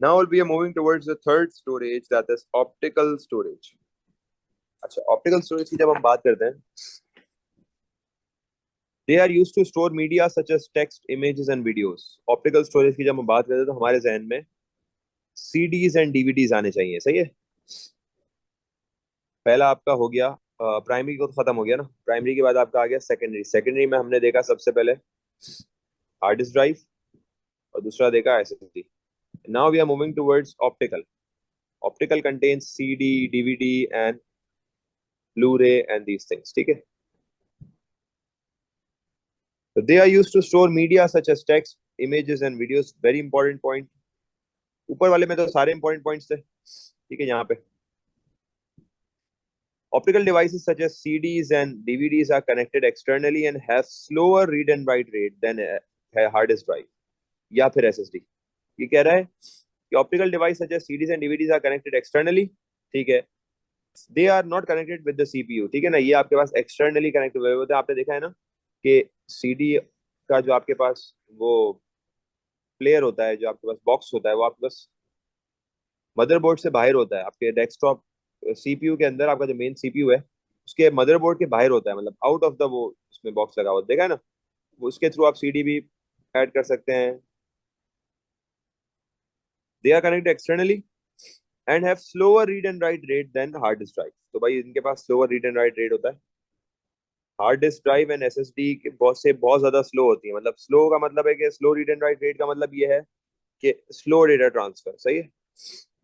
Now we are moving towards the third storage, that is optical storage. अच्छा, optical storage की जब हम बात करते हैं, they are used to store media such as text, images and videos. Optical storage की जब हम बात करते हैं तो हमारे जहन में CDs and DVDs आने चाहिए, सही है। पहला आपका हो गया प्राइमरी को तो खत्म हो गया ना, प्राइमरी के बाद आपका आ गया सेकेंडरी। सेकेंडरी में हमने देखा सबसे पहले हार्ड डिस्क ड्राइव और दूसरा देखा SSD। Now we are moving towards optical. Optical contains CD, DVD and Blu-ray and these things, ठीक है। So they are used to store media such as text, images and videos. Very important point. ऊपर वाले में तो सारे important points थे, ठीक है। यहाँ पे optical devices such as CDs and DVDs are connected externally and have slower read and write rate than a hard disk drive या फिर SSD। ये कह रहा है कि optical device such as CDs and DVDs are connected externally, ठीक है। They are not connected with the CPU, ठीक है ना। ये आपके पास externally connect हुए होते हैं। आपने देखा है ना कि CD का जो आपके पास वो प्लेयर होता है, जो आपके पास बॉक्स होता है, वो आपके पास मदरबोर्ड से बाहर होता है। आपके डेस्कटॉप CPU के अंदर आपका जो मेन CPU है उसके मदरबोर्ड के बाहर होता है, मतलब आउट ऑफ द वो उसमें बॉक्स लगा हुआ, देखा है ना। वो उसके थ्रू आप CD भी ऐड कर सकते हैं। They are connected externally and have slower read and write rate than hard disk drive. तो भाई इनके पास slower read and write rate होता है। Hard disk drive and SSD के बहुत ज्यादा स्लो होती है। मतलब स्लो का मतलब है कि slow read and write rate का मतलब ये है कि स्लो डेटा ट्रांसफर, सही है।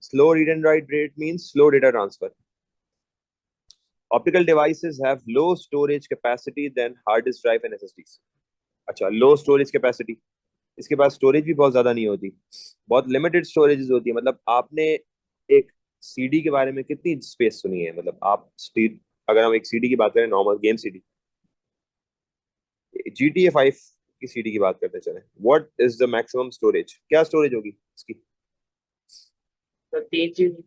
Slow read and write rate means slow data transfer. Optical devices have low storage capacity than hard disk drive and SSDs। अच्छा, लो स्टोरेज कैपेसिटी, इसके पास storage भी बहुत ज्यादा नहीं होती, बहुत लिमिटेड स्टोरेजेस होती है। मतलब आपने एक CD के बारे में कितनी स्पेस सुनी है। मतलब आप अगर हम एक CD की बात करें, नॉर्मल गेम CD, GTA 5 की CD की बात करते चले, what is the maximum storage, क्या स्टोरेज होगी इसकी? तो 3 GB,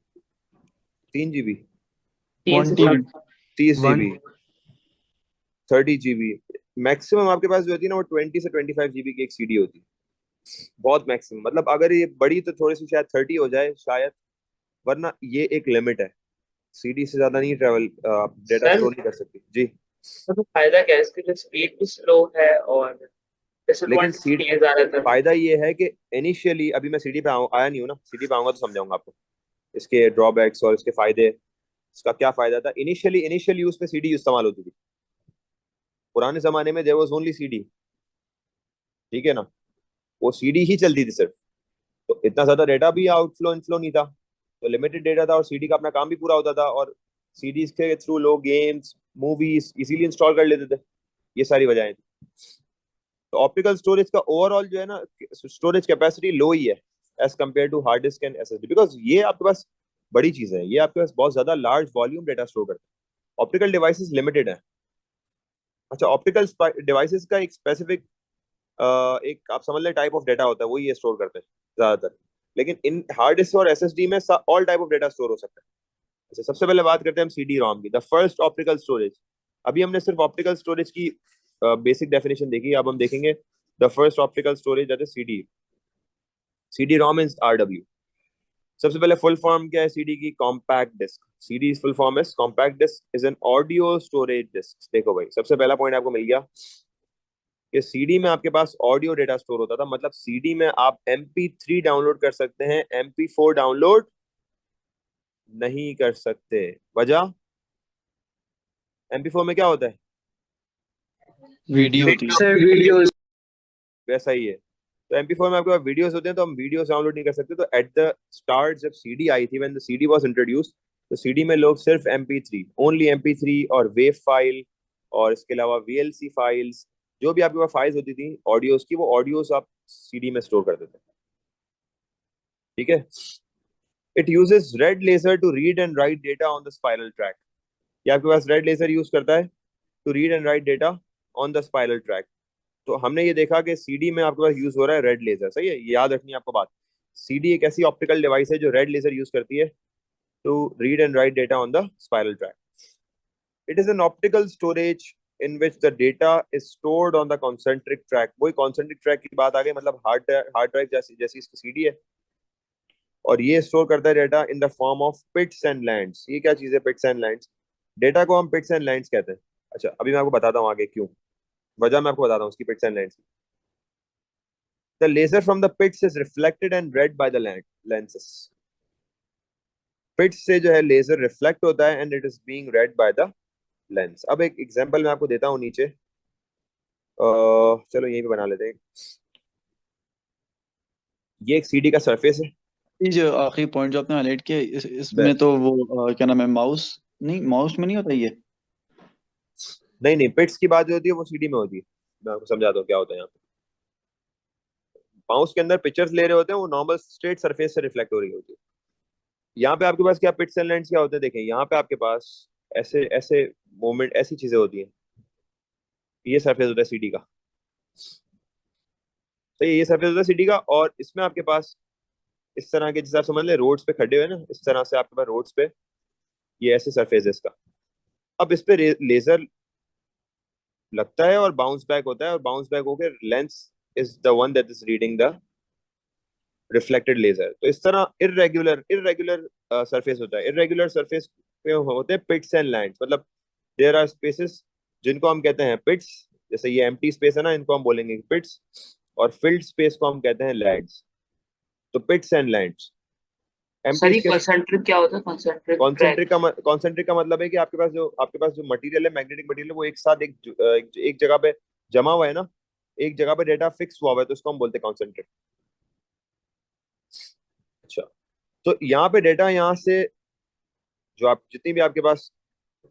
3 GB, 3 से 7। 30 GB, 30 GB। मैक्सिमम आपके पास जो होती है ना वो 20 से 25 GB की एक CD होती है, बहुत मैक्सिमम। मतलब अगर ये बड़ी तो थोड़ी सी शायद 30 हो जाए शायद, वरना ये एक लिमिट है। CD से ज्यादा नहीं ट्रेवल डेटा सर, स्टोर नहीं कर सकती जी। तो फायदा क्या है इसके? जो स्पीड भी स्लो है और लेकिन डिसएडवांटेज सीड नहीं है ज्यादातर। फायदा ये है कि इनिशियली, अभी मैं CD पे आया नहीं हूँ ना, CD पे आऊंगा तो समझाऊंगा आपको इसके ड्रॉबैक्स और इसके फायदे। इसका क्या फायदा था? इनिशियल यूज पे CD इस्तेमाल होती थी। पुराने जमाने में देयर वाज ओनली CD, ठीक है ना। वो CD ही चलती थी सिर्फ। तो इतना ज्यादा डेटा भी आउटफ्लो इनफ्लो नहीं था, तो लिमिटेड डेटा था और CD का अपना काम भी पूरा होता था। और CDs के थ्रू लोग गेम्स, मूवीज इजीली इंस्टॉल कर लेते थे। ये सारी वजहें थी। तो ऑप्टिकल स्टोरेज का ओवरऑल जो है ना, स्टोरेज कैपेसिटी लो ही है as compare to hard disk and SSD, because ये आपके पास बड़ी चीज है, ये आपके पास बहुत ज्यादा लार्ज वॉल्यूम डेटा स्टोर करते हैं। ऑप्टिकल डिवाइसेस लिमिटेड है। अच्छा, ऑप्टिकल डिवाइसेस का एक स्पेसिफिक एक आप समझ लें टाइप ऑफ डेटा होता है, वही ये स्टोर करते हैं ज्यादातर। लेकिन इन हार्ड डिस्क और SSD में all type of data store हो सकता है। अच्छा, सबसे पहले बात करते हैं हम CD-ROM की, द फर्स्ट ऑप्टिकल स्टोरेज। अभी हमने सिर्फ ऑप्टिकल स्टोरेज की बेसिक डेफिनेशन देखी, अब हम देखेंगे the first optical storage, that is CD-ROM is RW। सबसे पहले फुल फॉर्म क्या है CD की? Compact disc. CD full form is compact disc is an audio storage disc. देखो भाई, सबसे पहला पॉइंट आपको मिल गया कि CD में आपके पास ऑडियो डेटा स्टोर होता था। मतलब CD में आप MP3 डाउनलोड कर सकते हैं, MP4 डाउनलोड नहीं कर सकते। वजह? MP4 में क्या होता है? वीडियो होती है। Sir videos. वैसा ही है। तो MP4 में आपके पास वीडियोस होते हैं, तो हम वीडियोस डाउनलोड नहीं कर सकते। तो एट द स्टार्ट जब CD आई थी, when the CD was introduced, तो CD में लोग सिर्फ MP3, ओनली MP3 और वेव फाइल और इसके अलावा VLC फाइल्स, जो भी आपके पास फाइल्स होती थी ऑडियोज की, वो ऑडियोज आप CD में स्टोर करते थे, ठीक है। It uses red laser to read and write data on the spiral track. ये आपके पास रेड लेजर यूज करता है to read and write data on the spiral track. तो हमने ये देखा कि CD में आपके पास यूज हो रहा है रेड लेजर, सही है। ये याद रखनी है आपको बात। CD एक ऐसी ऑप्टिकल डिवाइस है जो रेड लेजर यूज करती है to read and write data on the spiral track. It is an optical storage in which the data is stored on the concentric track. वही कॉन्सेंट्रिक ट्रैक की बात आ गई, मतलब hard drive जैसी जैसी इसकी CD है। और ये स्टोर करता है data in the form of pits and lands. ये क्या चीज है पिट्स एंड लैंड्स? डेटा को हम पिट्स एंड लैंड्स कहते हैं। अच्छा, अभी मैं आपको बताता हूँ आगे क्यों, वजह मैं आपको बताता हूँ उसकी pits and lands. The laser from the pits is reflected and read by the lenses. Pits से जो है लेजर रिफ्लेक्ट होता है and it is being read by the lens. अब एक एग्जांपल मैं आपको देता हूँ नीचे। चलो यहीं पे बना लेते हैं। ये एक सीडी का सरफेस है। ये जो आखिरी पॉइंट जो आपने हाईलाइट किया इसमें बस। तो वो क्या नाम है, माउस नहीं, माउस में नहीं होता ये? नहीं नहीं, पिट्स की बात जो होती है वो सीडी में होती है। मैं आपको समझाता हूँ क्या होता है यहाँ पे। माउस के अंदर पिक्चर्स ले रहे होते हैं, वो नॉर्मल स्ट्रेट सरफेस से रिफ्लेक्ट हो रही होती है। यहाँ पे आपके पास क्या पिक्स एंड लेंस क्या होते हैं, देखें यहाँ पे आपके पास ऐसे ऐसे मोमेंट, ऐसी चीजें होती हैं। ये सरफेस होता है सीडी का। तो ये सरफेस होता है सीडी का, और इसमें आपके पास इस तरह के, जैसे आप समझ ले रोड्स पे खड़े हुए ना, इस तरह से आपके पास रोड्स पे ये ऐसे सरफेस है इसका। अब इस पे लेजर लगता है और बाउंस बैक होता है, और बाउंस बैक होकर lens is the one that is reading the reflected laser. तो इस तरह इरेगुलर इरेगुलर सरफेस होता है। इरेगुलर सरफेस पे होते हैं पिट्स एंड लैंड्स। मतलब देयर आर स्पेसेस जिनको हम कहते हैं पिट्स। जैसे ये एम्प्टी स्पेस है ना, इनको हम बोलेंगे पिट्स। और फिल्ड स्पेस को हम कहते हैं लैंड्स। तो पिट्स एंड लैंड्स। एम्प्टी सर ये स्पेस। कंसंट्रिक क्या होता है, कंसंट्रिक कॉन्सेंट्रिक ट्रैक? का कॉन्सेंट्रिक का मतलब है कि आपके पास जो मटेरियल है, मैग्नेटिक मटेरियल, वो एक साथ एक जगह पे जमा हुआ है ना, एक जगह पे डेटा फिक्स हुआ हुआ है, तो उसको हम बोलते हैं कॉन्सेंट्रिक। अच्छा, तो यहाँ पे डेटा, यहाँ से जो आप जितनी भी आपके पास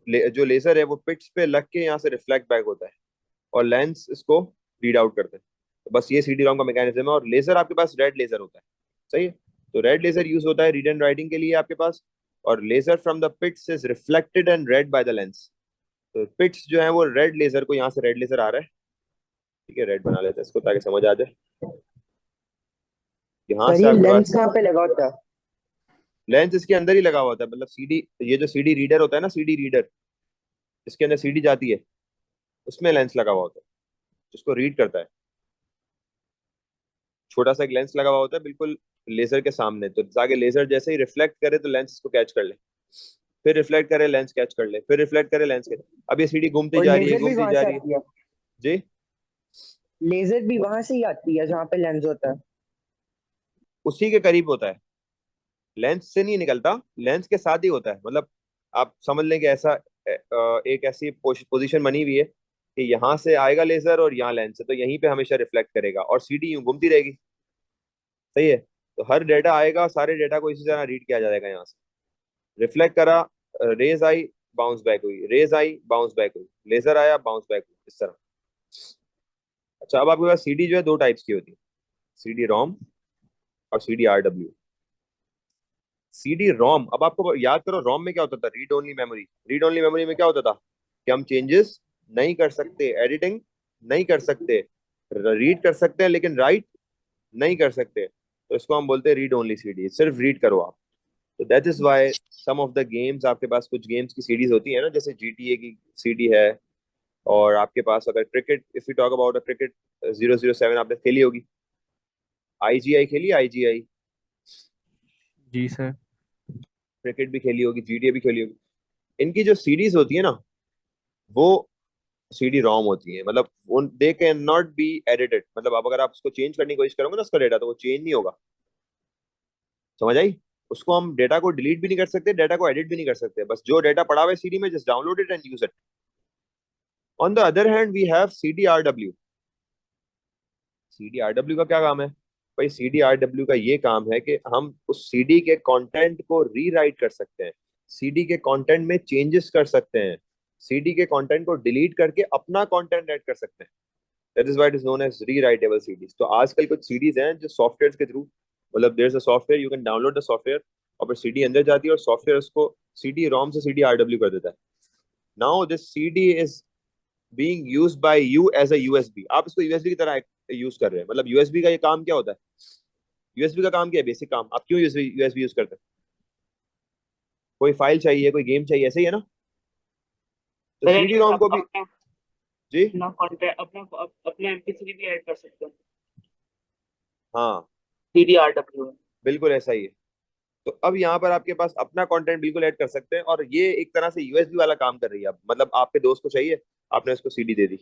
जो लेजर है वो पिट्स पे लग के यहाँ से रिफ्लेक्ट बैक होता है, और लेंस इसको रीड आउट करते हैं। तो बस ये सीडी रॉम का मैकेनिज्म है। और लेजर आपके पास रेड लेजर होता है, सही है। तो रेड लेजर यूज होता है रीड एंड राइटिंग के लिए आपके पास। और laser from the pits is reflected and read by the lens. तो पिट्स जो है वो रेड लेजर को, यहाँ से रेड लेजर आ रहा है, ठीक है, रेड बना लेते हैं इसको ताकि समझ आ जाए। यहाँ सर से ये आपके लेंस पास कहाँ पे लगा होता है? लेंस इसके अंदर ही लगा हुआ होता है। मतलब सीडी, ये जो सीडी रीडर होता है ना, सीडी रीडर, इसके अंदर सीडी जाती है, उसमें लेंस लगा हुआ होता है जिसको रीड करता है। छोटा सा एक लेंस लगा हुआ होता है बिल्कुल लेजर के सामने, तो ताकि लेजर जैसे ही रिफ्लेक्ट करे तो लेंस इसको कैच कर ले, फिर रिफ्लेक्ट करे लेंस कैच कर ले, फिर रिफ्लेक्ट करे लेंस कैच। अब ये सीडी घूमती और जा रही है, लेजर भी घूमती वहां जा से रही है। आती है? जी। लेजर भी वहां से ही आती है जहाँ पे लेंस होता है? उसी के करीब होता है, लेंस से नहीं निकलता, लेंस के साथ ही होता है। मतलब आप समझ लें कि ऐसा एक ऐसी पोजीशन बनी हुई है कि यहाँ से आएगा लेजर और यहाँ लेंस है, तो यहीं पे हमेशा रिफ्लेक्ट करेगा, और सीडी यूं घूमती रहेगी, सही है। तो हर डेटा आएगा, सारे डेटा को इसी तरह रीड किया जाएगा। यहाँ से रिफ्लेक्ट करा, रेज आई, बाउंस बैक हुई, रेज आई, बाउंस बैक हुई, लेजर आया, बाउंस बैक हुई, इस तरह। अच्छा, अब आपके पास सीडी जो है दो टाइप्स की होती है, सीडी रोम और सीडी आरडब्ल्यू। सीडी रोम, अब आपको याद करो, रोम में क्या होता था, read only memory. Read only memory में क्या होता था कि हम चेंजेस नहीं कर सकते, एडिटिंग नहीं कर सकते, रीड कर सकते हैं लेकिन राइट नहीं कर सकते। तो इसको हम बोलते हैं रीड ओनली सीडी, सिर्फ रीड करो आप। तो that is why some of the games, आपके पास कुछ गेम्स की सीडीज होती है ना, जैसे जीटीए की सीडी है। और आपके पास अगर cricket, if you talk about a cricket 007 आपने खेली होगी, आईजीआई खेली, आईजीआई जी सर। क्रिकेट भी खेली होगी, जीटीए भी खेली होगी। इनकी जो सीरीज होती है ना, वो सीडी रोम होती है। मतलब उन they can not be edited. मतलब अब अगर आप उसको चेंज करने की कोशिश करोगे ना उसका डेटा, तो वो चेंज नहीं होगा, समझ आई। उसको हम डेटा को डिलीट भी नहीं कर सकते, डेटा को एडिट भी नहीं कर सकते। बस जो डेटा पड़ा हुआ है सीडी में, just download it and use it. On the other hand we have CD RW. CD RW का क्या काम है भाई? सीडी आरडब्ल्यू का ये काम है कि हम उस सीडी के कंटेंट को रीराइट कर सकते हैं, सीडी के कंटेंट में चेंजेस कर सकते हैं, सीडी के कंटेंट को डिलीट करके अपना कंटेंट ऐड कर सकते हैं। That is why it is known as rewritable CDs. तो आजकल कुछ सीडीज हैं जो सॉफ्टवेयर के थ्रू, मतलब there is a software, you can download the software, और फिर सीडी अंदर जाती है और सॉफ्टवेयर उसको सीडी रोम से सीडी आरडब्ल्यू कर देता है। Now this CD is being used by you as a USB. आप इसको यूएसबी की तरह यूज कर रहे हैं। मतलब यूएसबी का ये काम क्या होता है? यूएसबी का काम क्या है, बेसिक काम? आप क्यों यूएसबी यूज करते हैं? कोई फाइल चाहिए, कोई गेम चाहिए, ऐसे ही है ना। तो सर सीडी रोम को भी। अपना जी। अपना कॉन्टेंट, अपना MP3 भी ऐड कर सकते हैं हाँ, CDRW में। बिल्कुल ऐसा ही है। तो अब यहाँ पर आपके पास अपना कंटेंट बिल्कुल ऐड कर सकते हैं, और ये एक तरह से यूएसबी वाला काम कर रही है। अब मतलब आपके दोस्त को चाहिए, आपने उसको सीडी दे दी,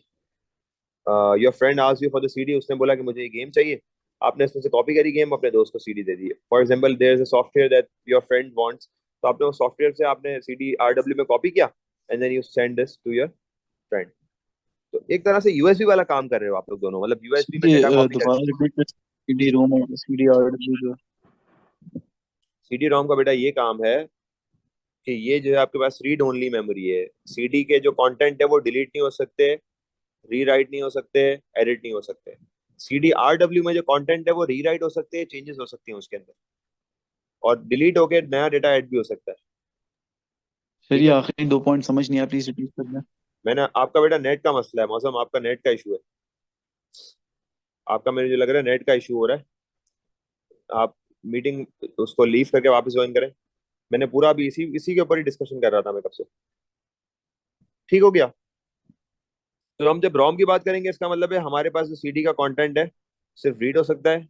your friend asked you for the CD, उसने बोला कि मुझे ये गेम चाहिए, आपने उसमें से कॉपी करी गेम, अपने दोस्त को सीडी दे दी। For example there is a software that your friend wants, तो आपने उस सॉफ्टवेयर से आपने सीडी आरडब्ल्यू में कॉपी किया and then you send this to your friend. तो एक तरह से यूएसबी वाला काम कर रहे हो आप लोग दोनों, मतलब यूएसबी में ये डेटा कॉपी कर। दोबारा रिपीट कर, सीडी रोम और सीडी आरडब्ल्यू जो सीडी रोम का बेटा ये काम है कि ये जो है आपके पास रीड ओनली मेमोरी है। सीडी के जो कंटेंट है वो डिलीट नहीं हो सकते, रीराइट नहीं हो सकते, एडिट नहीं हो सकते। सीडी आरडब्ल्यू में जो कंटेंट है वो रीराइट हो सकते हैं, चेंजेस हो सकती हैं उसके अंदर, और डिलीट होके नया डेटा ऐड भी हो सकता है। फिर ठीक ये है, आखिरी 2 पॉइंट समझ नहीं आया, प्लीज रिपीट कर दें। मैंने आपका बेटा नेट का मसला है मौसम, आपका नेट का इशू है, आपका मेरे जो लग रहा है नेट का इशू हो रहा है। आप मीटिंग उसको लीव करके वापस ज्वाइन करें। मैंने पूरा अभी इसी इसी के ऊपर ही डिस्कशन कर रहा था मैं कब से। ठीक हो गया। तो हम जब रोम की बात करेंगे, इसका मतलब है हमारे पास जो सीडी का कंटेंट है सिर्फ रीड हो सकता है,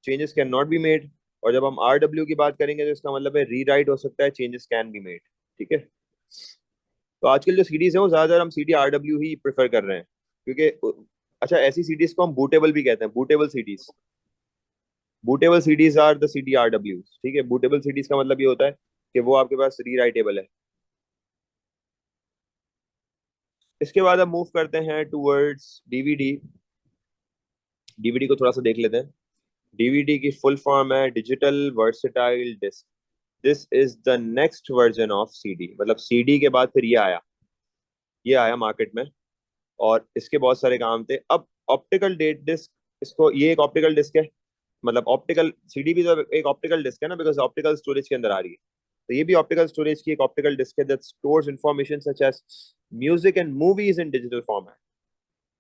changes can not be made. और जब हम आरडब्ल्यू की बात करेंगे तो इसका मतलब है रीराइट हो सकता है, चेंजेस कैन बी मेड। ठीक है। तो आजकल जो सीडीज है वो ज्यादातर हम सीडी आरडब्ल्यू ही प्रेफर कर रहे हैं, क्योंकि अच्छा, ऐसी सीडीज को हम बूटेबल भी कहते हैं, bootable CDs. Bootable CDs are the CD RW. ठीक है, बूटेबल सीडीज का मतलब ये होता है कि वो आपके पास रीराइटेबल है। इसके बाद हम मूव करते हैं टूवर्ड्स डीवीडी। डीवीडी को थोड़ा सा देख लेते हैं। डीवीडी की फुल फॉर्म है digital versatile disc. This is the next version of CD, मतलब सीडी के बाद फिर ये आया मार्केट में, और इसके बहुत सारे काम थे। अब ऑप्टिकल डेट डिस्क, इसको ये एक ऑप्टिकल डिस्क है, मतलब ऑप्टिकल सीडी भी तो एक ऑप्टिकल डिस्क है ना, बिकॉज ऑप्टिकल स्टोरेज के अंदर आ रही है। तो ये भी ऑप्टिकल स्टोरेज की एक ऑप्टिकल डिस्क है that stores information such as music and movies in digital format.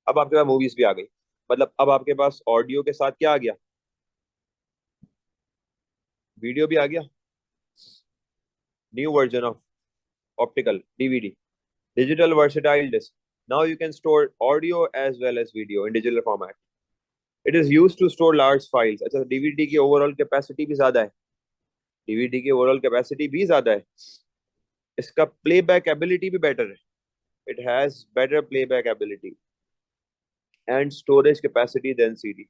अब आपके पास मूवीज भी आ गई, मतलब अब आपके पास ऑडियो के साथ क्या आ गया, वीडियो भी आ गया। New version of optical DVD, digital versatile disk. Now you can store audio as well as video in digital format. It is used to store large files. अच्छा, डीवीडी की ओवरऑल कैपेसिटी भी ज्यादा है, DVD की overall capacity भी ज्यादा है, इसका प्लेबैक एबिलिटी भी बेटर है। It has better playback ability and storage capacity than CD.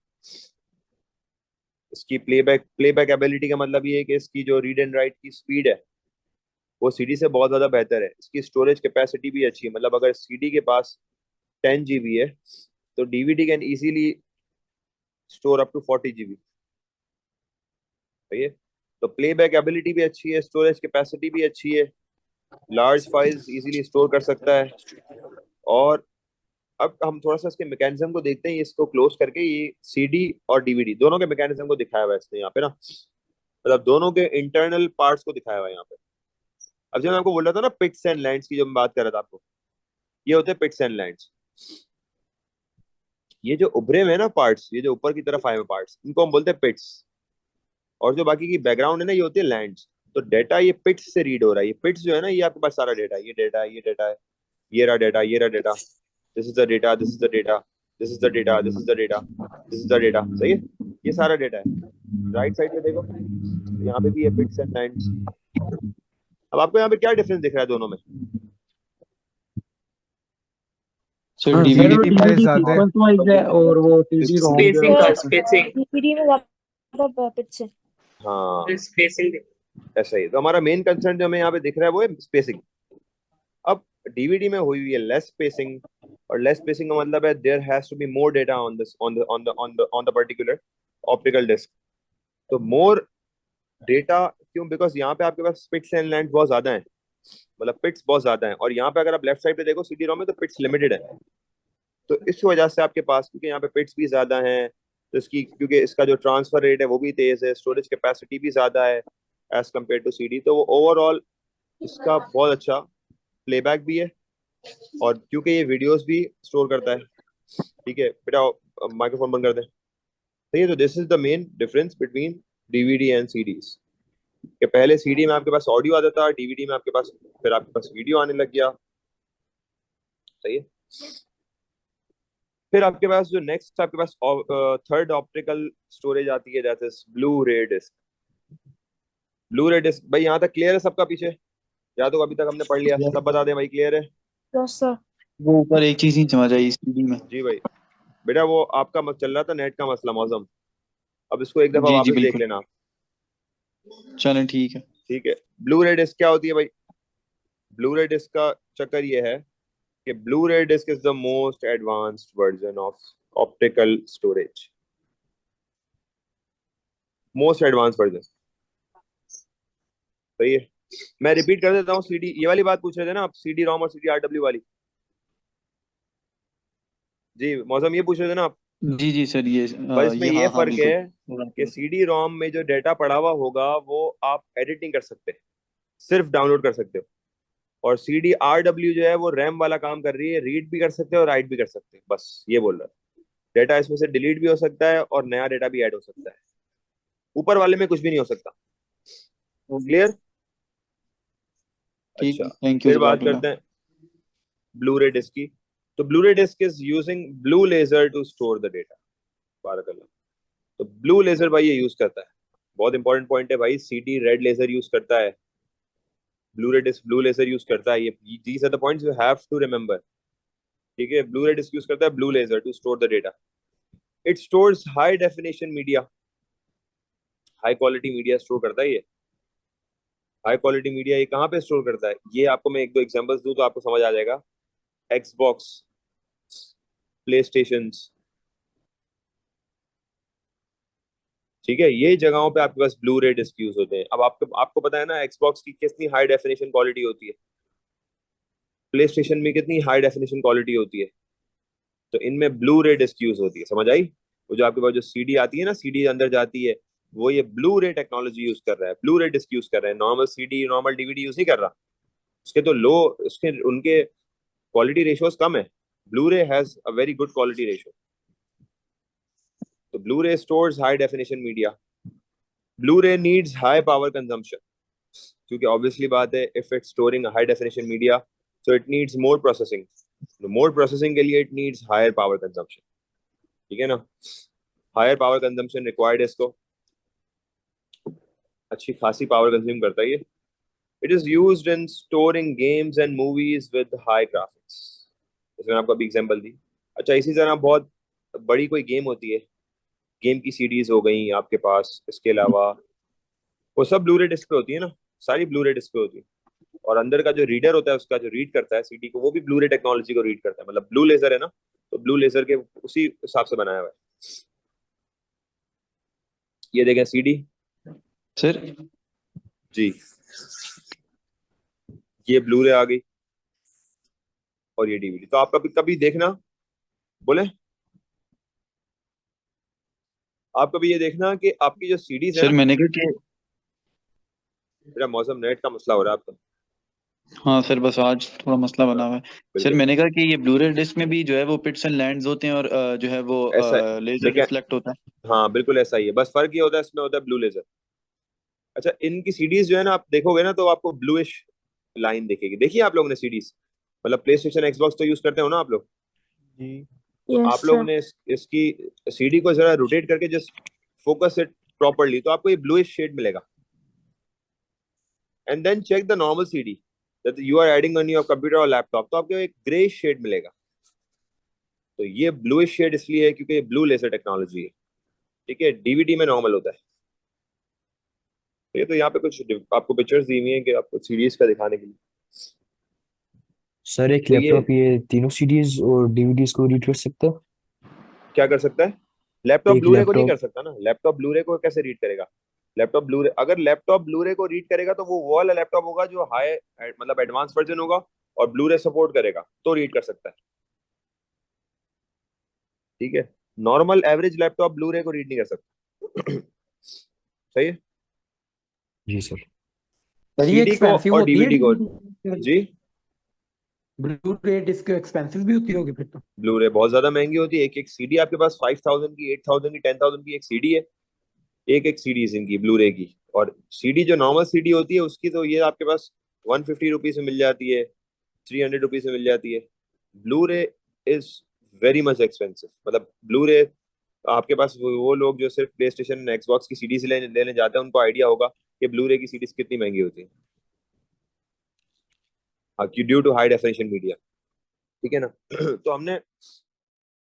इसकी प्लेबैक एबिलिटी का मतलब ये है कि इसकी जो रीड एंड राइट की स्पीड है वो सीडी से बहुत ज्यादा बेहतर है। इसकी स्टोरेज कैपेसिटी भी अच्छी है, मतलब अगर सीडी के पास 10 GB है तो DVD can easily store up to 40 GB। सही है। तो प्लेबैक एबिलिटी भी अच्छी है, स्टोरेज कैपेसिटी भी अच्छी है, लार्ज फाइल्स इजीली स्टोर कर सकता है। और अब हम थोड़ा सा इसके मैकेनिज्म को देखते हैं, इसको क्लोज करके। ये सीडी और डीवीडी दोनों के मैकेनिज्म को दिखाया हुआ है इसने यहाँ पे ना, मतलब दोनों के इंटरनल पार्ट्स को दिखाया हुआ है यहाँ पे। अब जब मैं आपको बोल रहा था ना पिट्स एंड लैंड्स की, जो मैं बात कर रहा था आपको, ये होते हैं पिट्स एंड लैंड्स। ये जो उभरे हुए हैं ना पार्ट्स, ये जो ऊपर की तरफ आए हुए पार्ट्स, इनको हम बोलते हैं पिट्स। और जो बाकी की बैकग्राउंड है ना, ये होती है लैंड्स। तो डेटा ये पिट्स से रीड हो रहा है। ये पिट्स जो है ना, ये आपके पास सारा डेटा है, ये डेटा है, ये डेटा है, ये रहा डेटा, ये रहा data. This is the data, this is the data, this is the data, this is the data, this is the data. सही है, ये सारा डेटा है। राइट साइड पे देखो, तो यहाँ पे भी है पिट्स एंड लैंड्स। अब आपको यहाँ पे क्या डिफरेंस दिख रहा है दोनों में? सर हाँ, डीवीडी सर, की ज्यादा है। सीक्वेंस वाइज है और वो सीडी रोम जो स्पेसिंग है का उसका स्पेसिंग डीवीडी में ज्यादा पिच है। हाँ, स्पेसिंग ऐसा ही। तो हमारा मेन कंसर्न जो हमें यहाँ पे दिख रहा है वो है स्पेसिंग। अब डीवीडी में हुई हुई है लेस स्पेसिंग, और लेस स्पेसिंग का मतलब है there has to be more data on this on the particular optical disc. तो मोर डेटा क्यों? बिकॉज यहाँ पे आपके पास पिट्स एंड लैंड बहुत ज्यादा है, मतलब पिट्स बहुत ज्यादा है। और यहाँ पे अगर आप लेफ्ट साइड पे देखो सीडी रोम में, तो पिट्स लिमिटेड है। तो इस वजह से आपके पास, क्योंकि यहाँ पे पिट्स भी ज्यादा हैं, तो इसकी, क्योंकि इसका जो ट्रांसफर रेट है वो भी तेज है, स्टोरेज कैपेसिटी भी ज्यादा है एज कम्पेयर टू सीडी, तो वो ओवरऑल इसका बहुत अच्छा प्लेबैक भी है, और क्योंकि ये वीडियोस भी स्टोर करता है। ठीक है बेटा, माइक्रोफोन बंद कर दे। ठीक है, तो this is the main difference between DVD and CDs. कि पहले सीडी में आपके पास ऑडियो आता था, डीवीडी में आपके पास फिर आपके पास वीडियो आने लग गया। सही है। फिर आपके पास जो नेक्स्ट आपके पास थर्ड ऑप्टिकल स्टोरेज आती है, दैट इज ब्लू रे डिस्क। ब्लू रे डिस्क भाई यहाँ तक क्लियर है सबका पीछे, या तो अभी तक हमने पढ़ लिया, सब बता दें भाई, क्लियर है? Yes sir. वो ऊपर एक चीज नहीं समझ आई सीडी में। जी भाई। बेटा वो आपका चल रहा था नेट का मसला मौसम, अब इसको एक दफा जी जी वापस देख बिल्कुल। लेना आप। चलें ठीक है। ठीक है। ब्लू रे डिस्क क्या होती है भाई? ब्लू रे डिस्क का चक्कर ये है कि ब्लू रे disc is the most advanced version of optical storage, most advance version. सही है। मैं रिपीट कर देता हूँ, सीडी ये वाली बात पूछ रहे थे ना आप, सीडी रोम और सीडी आरडब्ल्यू वाली। जी मौसम ये पूछ रहे थे ना आप। जी जी सर बस इसमें ये ये हाँ हाँ फर्क बिल्कुल। है कि सीडी रोम में जो डाटा पड़ा हुआ होगा वो आप एडिट नहीं कर सकते, सिर्फ डाउनलोड कर सकते हो। और सीडी आरडब्ल्यू जो है वो रैम वाला काम कर रही है, रीड भी कर सकते हो और राइट भी कर सकते हो, बस ये बोल रहा है। डेटा इसमें से डिलीट भी हो सकता है और नया डेटा भी ऐड हो सकता है, ऊपर वाले में कुछ भी नहीं हो सकता। क्लियर? ठीक अच्छा, है, थैंक यू फिर बात जज़ाकल्लाह। करते हैं ब्लू रे डिस्क की। तो ब्लू रे disc is using blue laser to store the data. बारकल्लाह। तो ब्लू लेजर भाई ये यूज करता है, बहुत इंपॉर्टेंट पॉइंट है भाई, सीडी रेड लेजर यूज करता है, ब्लू रे डिस्क ब्लू लेजर यूज करता है। ये these are the points you have to remember. ठीक है, ब्लू रे डिस्क यूज करता है blue laser to store the data. It stores high definition media, high quality media store करता है ये। हाई क्वालिटी मीडिया ये कहाँ पे स्टोर करता है, ये आपको मैं एक दो एग्जांपल्स दूं तो आपको समझ आ जाएगा। एक्सबॉक्स, प्ले स्टेशन, ठीक है, ये जगहों पे आपके पास ब्लू रे डिस्क यूज होते हैं। अब आपको आपको पता है ना एक्सबॉक्स की कितनी हाई डेफिनेशन क्वालिटी होती है, प्ले स्टेशन में कितनी हाई डेफिनेशन क्वालिटी होती है, तो इनमें ब्लू रे डिस्क यूज होती है। समझ आई? वो जो आपके पास जो सीडी आती है ना, सीडी अंदर जाती है, वो ये ब्लू रे टेक्नोलॉजी यूज कर रहा है, ब्लू रे डिस्क यूज कर रहा है, normal CD normal DVD use नहीं कर रहा। उसके तो लो, उसके उनके क्वालिटी रेशियोज कम है। Blu-ray has a very good quality ratio. तो ब्लू रे stores high definition media. Blu-ray needs high power consumption, क्योंकि ऑब्वियसली बात है, if it's storing high definition media so it needs more processing. More processing के लिए it needs higher power consumption. ठीक है ना, हायर पावर कंजम्पशन रिक्वायर्ड है इसको, अच्छी खासी पावर कंज्यूम करता है ये। It is used in storing games and movies with high graphics, जैसे मैंने आपको अभी एग्जांपल दी। अच्छा, इसी तरह बहुत बड़ी कोई गेम होती है, गेम की सीडीज हो गई आपके पास, इसके अलावा वो सब ब्लू रे डिस्क पे होती है ना, सारी ब्लू रे डिस्क पे होती है। और अंदर का जो रीडर होता है, उसका जो रीड करता है सीडी को, वो भी ब्लू रे टेक्नोलॉजी को रीड करता है, मतलब ब्लू लेजर है ना, तो ब्लू लेजर के उसी हिसाब से बनाया हुआ है। ये देखें सीडी सर जी, ये ब्लू रे आ गई और ये डीवीडी। तो आप कभी कभी देखना, बोले आप कभी ये देखना कि आपकी जो सीडीज है सर ना, मैंने कहा कि मेरा मौसम नेट का मसला हो रहा है आपका। हाँ सर बस आज थोड़ा मसला बना हुआ है। सर बिल्कुल मैंने कहा कि ये ब्लू रे डिस्क में भी जो है वो पिट्स एंड लैंड्स होते हैं और जो है वो ऐसा है, लेजर लेकिन रिफ्लेक्ट होता है। हाँ बिल्कुल ऐसा ही है, बस फर्क ये होता है इसमें होता है ब्लू लेजर। अच्छा, इनकी सीडीज जो है ना, आप देखोगे ना तो आपको ब्लूइश लाइन दिखेगी। देखिए आप लोगों ने सीडीज, मतलब प्ले स्टेशन एक्सबॉक्स तो यूज करते हो ना आप लोग, जी तो यस आप लोगों सर। ने इसकी सीडी को जरा रोटेट करके जस्ट फोकस इट प्रॉपरली, तो आपको ये ब्लूइश शेड मिलेगा। And then check the normal CD that you are adding on your computer और लैपटॉप, तो आपको एक ग्रे शेड मिलेगा। तो ये ब्लूइश शेड इसलिए है क्योंकि ये ब्लू लेजर टेक्नोलॉजी है। ठीक है, डीवीडी में नॉर्मल होता है। ये तो यहाँ पे कुछ आपको पिक्चर्स दी हुई हैं कि आपको सीरीज का दिखाने के लिए। सर एक तो ये लैपटॉप ये तीनों सीडीज और डीवीडीज को रीड कर सकता है? क्या कर सकता है? लैपटॉप एक ब्लूरे को नहीं लैपटॉप। कर सकता ना, लैपटॉप ब्लूरे को कैसे रीड करेगा? लैपटॉप ब्लूरे, अगर लैपटॉप ब्लूरे को रीड करेगा तो वो वाला लैपटॉप होगा जो हाई मतलब एडवांस वर्जन होगा और ब्लूरे सपोर्ट करेगा, तो रीड कर सकता है। ठीक है, नॉर्मल एवरेज लैपटॉप ब्लूरे को रीड नहीं कर सकता। सही है। जी सर। सर ये सीडी को एक्सपेंसिव और होती है डीवीडी को। डीवीडी? जी, ब्लू रे डिस्क एक्सपेंसिव भी होती होगी फिर तो। ब्लूरे बहुत ज्यादा महंगी होती है। एक एक सीडी आपके पास 5000 की, 8000 की, 10000 की एक सीडी है, एक एक सीरीज इनकी ब्लूरे की। और सीडी जो नॉर्मल सीडी होती है उसकी तो ये आपके पास 150 रुपीज में मिल जाती है, 300 रुपीज में मिल जाती है। Blu-ray is very much expensive, मतलब ब्लूरे आपके पास वो लोग जो सिर्फ प्ले स्टेशन एक्सबॉक्स की सीडीज लेने लेने जाते हैं उनको आइडिया होगा कि ब्लू रे की सीडीज कितनी महंगी होती है, हाँ, due to high definition media, ठीक है ना। तो हमने